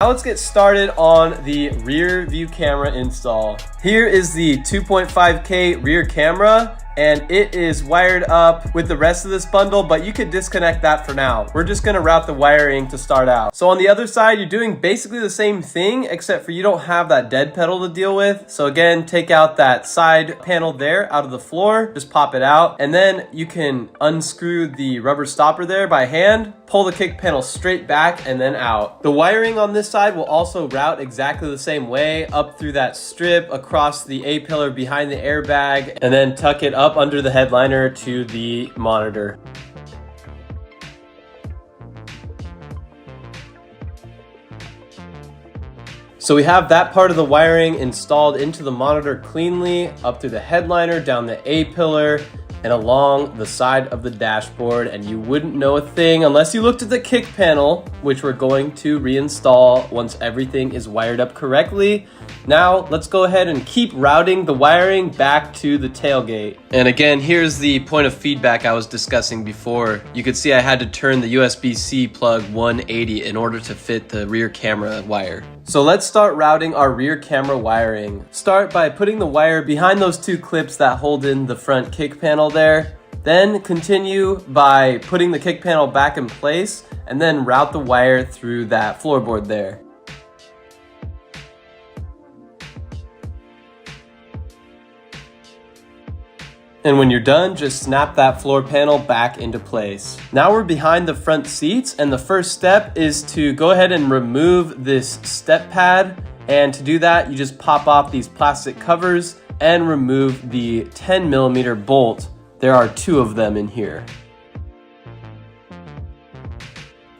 Now let's get started on the rear view camera install. Here is the 2.5K rear camera, and it is wired up with the rest of this bundle, but you could disconnect that for now. We're just gonna route the wiring to start out. So on the other side, you're doing basically the same thing, except for you don't have that dead pedal to deal with. So again, take out that side panel there out of the floor, just pop it out, and then you can unscrew the rubber stopper there by hand, pull the kick panel straight back and then out. The wiring on this side will also route exactly the same way, up through that strip, across the A-pillar behind the airbag, and then tuck it up under the headliner to the monitor. So we have that part of the wiring installed into the monitor cleanly, up through the headliner, down the A-pillar, and along the side of the dashboard, and you wouldn't know a thing unless you looked at the kick panel, which we're going to reinstall once everything is wired up correctly. Now let's go ahead and keep routing the wiring back to the tailgate. And again, here's the point of feedback I was discussing before. You could see I had to turn the USB-C plug 180 in order to fit the rear camera wire. So let's start routing our rear camera wiring. Start by putting the wire behind those two clips that hold in the front kick panel there. Then continue by putting the kick panel back in place, and then route the wire through that floorboard there. And when you're done, just snap that floor panel back into place. Now we're behind the front seats, and the first step is to go ahead and remove this step pad. And to do that, you just pop off these plastic covers and remove the 10mm bolt. There are 2 of them in here.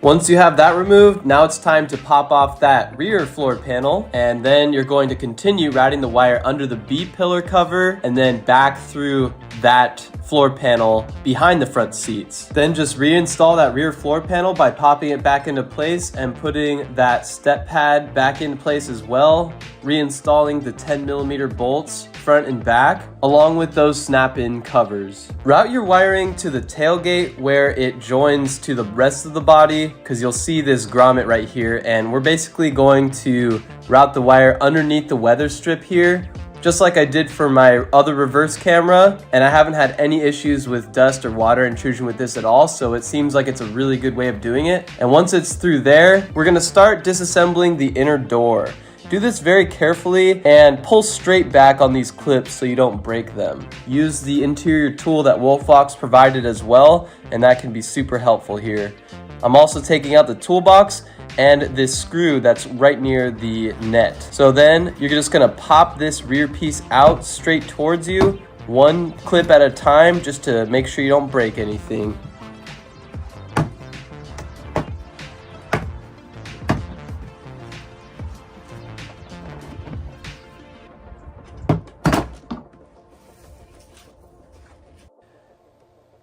Once you have that removed, now it's time to pop off that rear floor panel, and then you're going to continue routing the wire under the B-pillar cover and then back through that floor panel behind the front seats. Then just reinstall that rear floor panel by popping it back into place and putting that step pad back into place as well, reinstalling the 10mm bolts front and back, along with those snap-in covers. Route your wiring to the tailgate where it joins to the rest of the body, because you'll see this grommet right here, and we're basically going to route the wire underneath the weather strip here, just like I did for my other reverse camera, and I haven't had any issues with dust or water intrusion with this at all, so it seems like it's a really good way of doing it. And once it's through there, we're gonna start disassembling the inner door. Do this very carefully and pull straight back on these clips so you don't break them. Use the interior tool that WOLFBOX provided as well, and that can be super helpful here. I'm also taking out the toolbox and this screw that's right near the net. So then you're just gonna pop this rear piece out straight towards you, 1 clip at a time, just to make sure you don't break anything.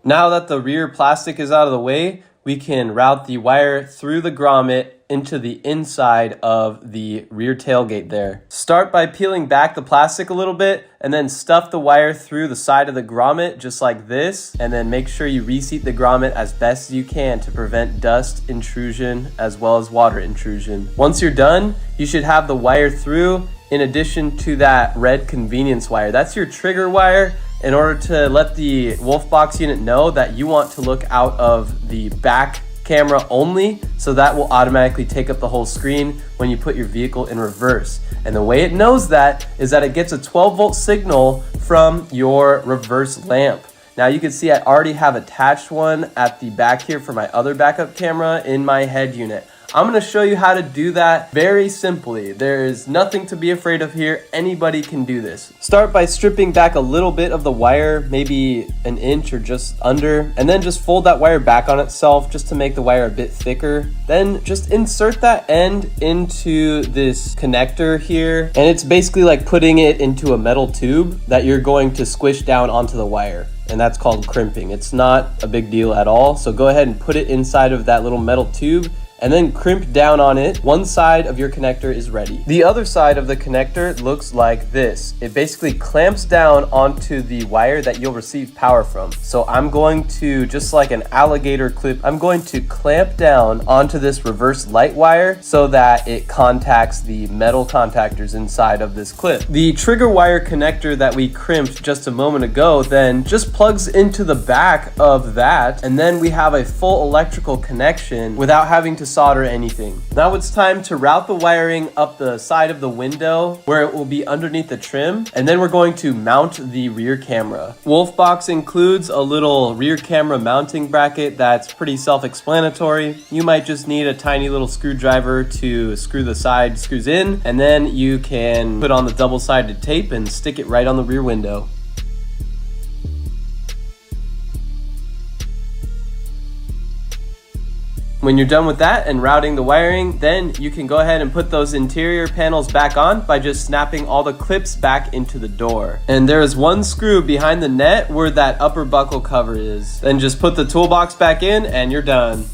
Now that the rear plastic is out of the way, we can route the wire through the grommet into the inside of the rear tailgate there. Start by peeling back the plastic a little bit and then stuff the wire through the side of the grommet just like this, and then make sure you reseat the grommet as best as you can to prevent dust intrusion as well as water intrusion. Once you're done, you should have the wire through in addition to that red convenience wire. That's your trigger wire in order to let the WOLFBOX unit know that you want to look out of the back camera only, so that will automatically take up the whole screen when you put your vehicle in reverse. And the way it knows that is that it gets a 12-volt signal from your reverse lamp. Now you can see I already have attached one at the back here for my other backup camera in my head unit. I'm going to show you how to do that very simply. There is nothing to be afraid of here. Anybody can do this. Start by stripping back a little bit of the wire, maybe an inch or just under, and then just fold that wire back on itself just to make the wire a bit thicker. Then just insert that end into this connector here, and it's basically like putting it into a metal tube that you're going to squish down onto the wire. And that's called crimping. It's not a big deal at all. So go ahead and put it inside of that little metal tube and then crimp down on it. One side of your connector is ready. The other side of the connector looks like this. It basically clamps down onto the wire that you'll receive power from. So I'm going to, just like an alligator clip, I'm going to clamp down onto this reverse light wire so that it contacts the metal contactors inside of this clip. The trigger wire connector that we crimped just a moment ago then just plugs into the back of that, and then we have a full electrical connection without having to solder anything. Now it's time to route the wiring up the side of the window where it will be underneath the trim, and then we're going to mount the rear camera. WOLFBOX includes a little rear camera mounting bracket that's pretty self-explanatory. You might just need a tiny little screwdriver to screw the side screws in, and then you can put on the double-sided tape and stick it right on the rear window. When you're done with that and routing the wiring, then you can go ahead and put those interior panels back on by just snapping all the clips back into the door. And there is one screw behind the net where that upper buckle cover is. Then just put the toolbox back in and you're done.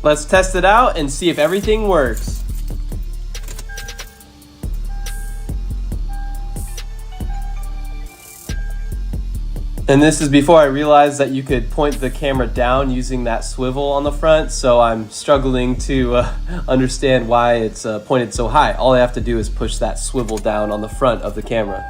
Let's test it out and see if everything works. And this is before I realized that you could point the camera down using that swivel on the front, so I'm struggling to understand why it's pointed so high. All I have to do is push that swivel down on the front of the camera.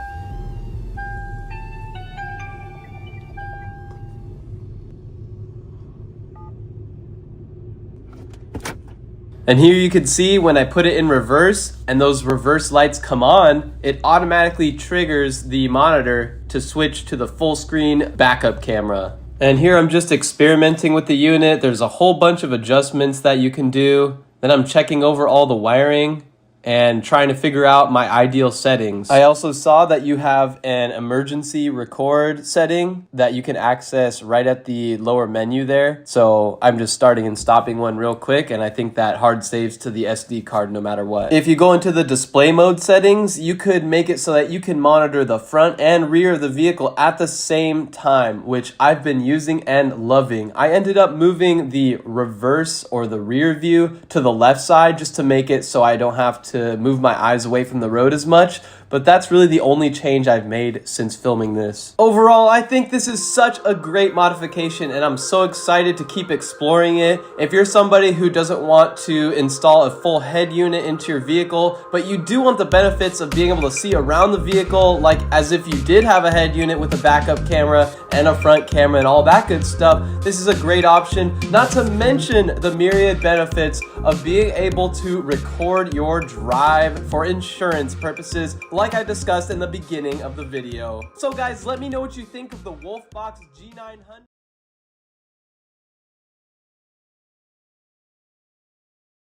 And here you can see when I put it in reverse and those reverse lights come on, it automatically triggers the monitor to switch to the full screen backup camera. And here I'm just experimenting with the unit. There's a whole bunch of adjustments that you can do. Then I'm checking over all the wiring and trying to figure out my ideal settings. I also saw that you have an emergency record setting that you can access right at the lower menu there. So I'm just starting and stopping one real quick, and I think that hard saves to the SD card no matter what. If you go into the display mode settings, you could make it so that you can monitor the front and rear of the vehicle at the same time, which I've been using and loving. I ended up moving the reverse or the rear view to the left side just to make it so I don't have to move my eyes away from the road as much, but that's really the only change I've made since filming this. Overall, I think this is such a great modification and I'm so excited to keep exploring it. If you're somebody who doesn't want to install a full head unit into your vehicle, but you do want the benefits of being able to see around the vehicle like as if you did have a head unit with a backup camera and a front camera and all that good stuff, this is a great option. Not to mention the myriad benefits of being able to record your drive for insurance purposes like I discussed in the beginning of the video. So guys, let me know what you think of the WOLFBOX G900.